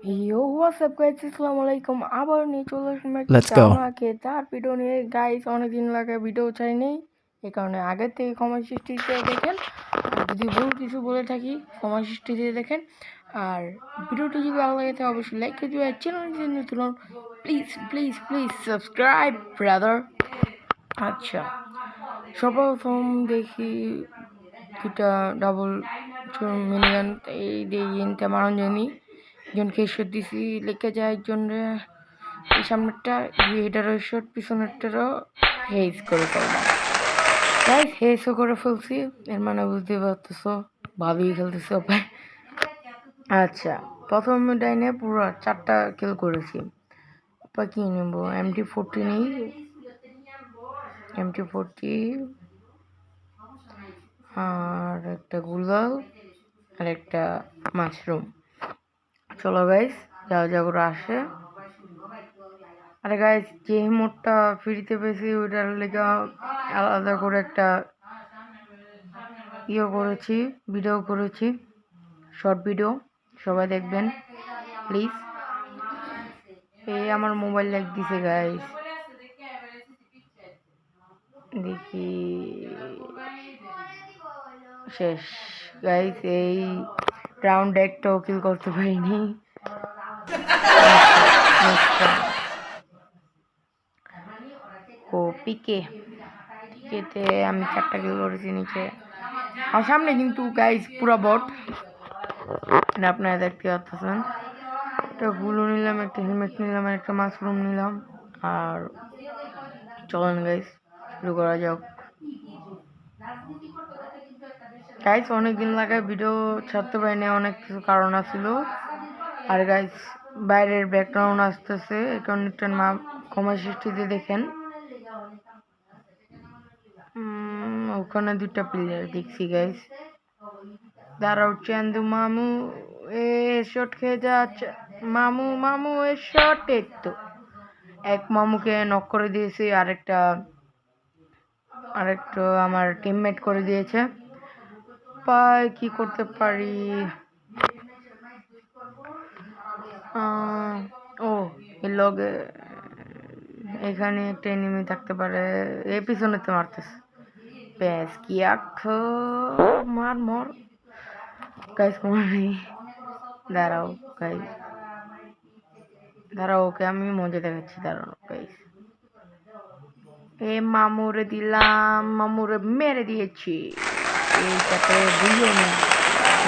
Yo, what's up guys? আসসালামু আলাইকুম। আবার নিয়ে চলে আসলাম একটা Let's go. আমাকে তার ভিডিও নিয়ে। গাইস অনেকদিন লাগে ভিডিও চাই নেই, এই কারণে আগের থেকে সময় সৃষ্টিতে দেখেন। আর যদি ভুল কিছু বলে থাকি সময় সৃষ্টিতে দেখেন। আর ভিডিওটি যদি ভালো লাগে তাহলে অবশ্যই লাইক করে দিও। আর চ্যানেলটি নতুন please please please subscribe brother. আচ্ছা, সর্বপ্রথম দেখি দুটা ডাবল মিনিগান এই দিয়ে তেমন জানি জনকে হেডশট দিছি লেগে যায় একজনে এই সামনেরটা এটারও হেডশট পিছনেরটারও হেজ করে ফেললাম। গাইস হেজও করে ফেলছি, এর মানে বুঝতে পারতেছো ভালোই খেলতেছে ভাই। আচ্ছা, প্রথম ডাইনে পুরো 4টা কিল করেছি। বা কি নেব, MT40 নেই, MT40 আর একটা গুলাল আর একটা মাশরুম। চলো গাইস যাও যা করে আসে। আরে গাইস যে মোডটা ফ্রিতে পেয়েছি ওইটার লেগে আলাদা করে একটা করেছি, ভিডিও করেছি, শর্ট ভিডিও, সবাই দেখবেন প্লিজ। এই আমার মোবাইল ল্যাগ দিছে গাইস, দেখি শেষ গাইস। এই রাউন্ড একটাও কিল করতে পারিনি। ও পিকে পিকেতে আমি 4টা কিল করেছি নিচে। আমার সামনে কিন্তু গাইস পুরো বট, আপনারা দেখতে পাচ্ছেন। একটা গুলো নিলাম, একটা হেলমেট নিলাম, আর একটা মাশরুম নিলাম। আর চলেন গাইস শুরু করা যাক। গাইস অনেকদিন লাগায় ভিডিও ছাড়তে পারিনি, অনেক কিছু কারণ ছিল। আর গাইস বাইরের ব্যাকগ্রাউন্ড আসতেছে, এই কারণে একটু কমার সৃষ্টিতে দেখেন। ওখানে 2টা প্লেয়ার দেখছি গাইস। দাঁড়াও চান্দু মামু, এ শট খেয়ে যাচ্ছে। মামু মামু এ শট, তো এক মামুকে নক করে দিয়েছি, আরেকটা আমার টিমমেট করে দিয়েছে। পাই কি করতে পারি। ও এই লগে এখানে একটা এনিমি থাকতে পারে, এই পিছনেতে মারতেছে। ব্যাস কি আখো, মার মর গাইস, কোনো নেই। দাঁড়াও গাইস, দাঁড়াও, ওকে আমি মজা দেখাচ্ছি, দাঁড়াও গাইস। এ মামুরে দিলাম, মামুরে মেরে দিয়েছি। এইটাতে বুঝিও না,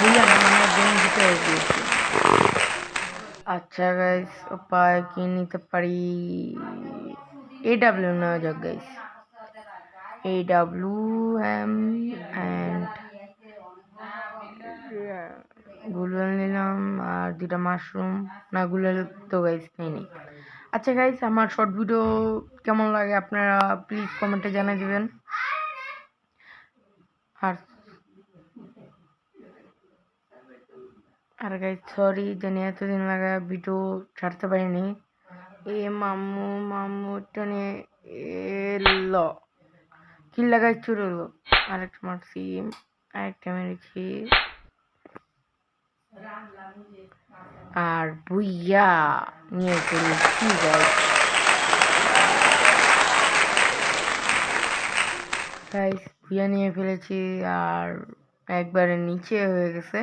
বুঝিও না মানে বন্ধুতে দিয়েছি। আচ্ছা গাইস, উপায় কি নিতে পারি। AW নেওয়া যাক গাইস, AWM অ্যান্ড গুলাল নিলাম আর 2টা মাশরুম। না গুলাল তো গাইস নেই। আচ্ছা গাইস, আমার শর্ট ভিডিও কেমন লাগে আপনারা প্লিজ কমেন্টে জানিয়ে দিবেন। আর আর গাইস সরি জানি এতদিন লাগা ভিডিও ছাড়তে পারিনি। এ মামু মামু টানে এলো কিল লাগাই চুর হলো, আরেকটা মারছি, আরেকটা মেরেছি, আর বুইয়া নিয়ে ফেলেছি গাইস। গাইস বুইয়া নিয়ে ফেলেছি আর একবারে নিচে হয়ে গেছে।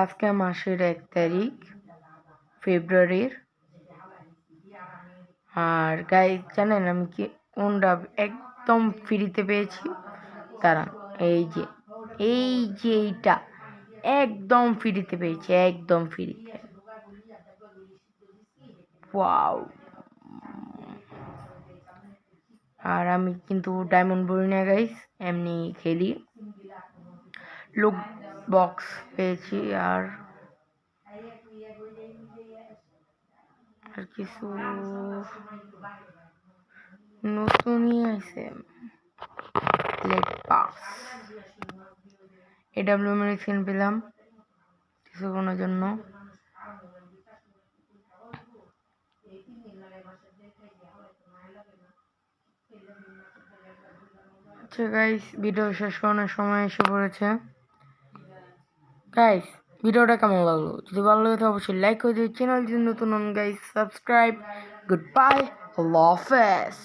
আজকে মাসের 1 তারিখ ফেব্রুয়ারির। আর গাইস জানেন আমি কি কোনটা একদম ফ্রিতে পেয়েছি, দাঁড়ান এই যে এইটা একদম ফ্রিতে পেয়েছি, একদম ফ্রিতে। ওয়াও। আর আমি কিন্তু ডায়মন্ড বলি না গাইস, এমনি খেলি। লুক বক্স পেয়েছি আর কিছু নতুনই আছে, লেট পাস AWM এর স্কিন পেলাম কিছুক্ষণের জন্য। আচ্ছা গাইস, ভিডিও শেষ করানোর সময় এসে পড়েছে। গাইস ভিডিওটা কেমন লাগলো, যদি ভালো লাগে তো অবশ্যই লাইক করে দিও, চ্যানেল যদি নতুন হন গাইস সাবস্ক্রাইব। গুড বাই, আল্লাহ হাফেজ।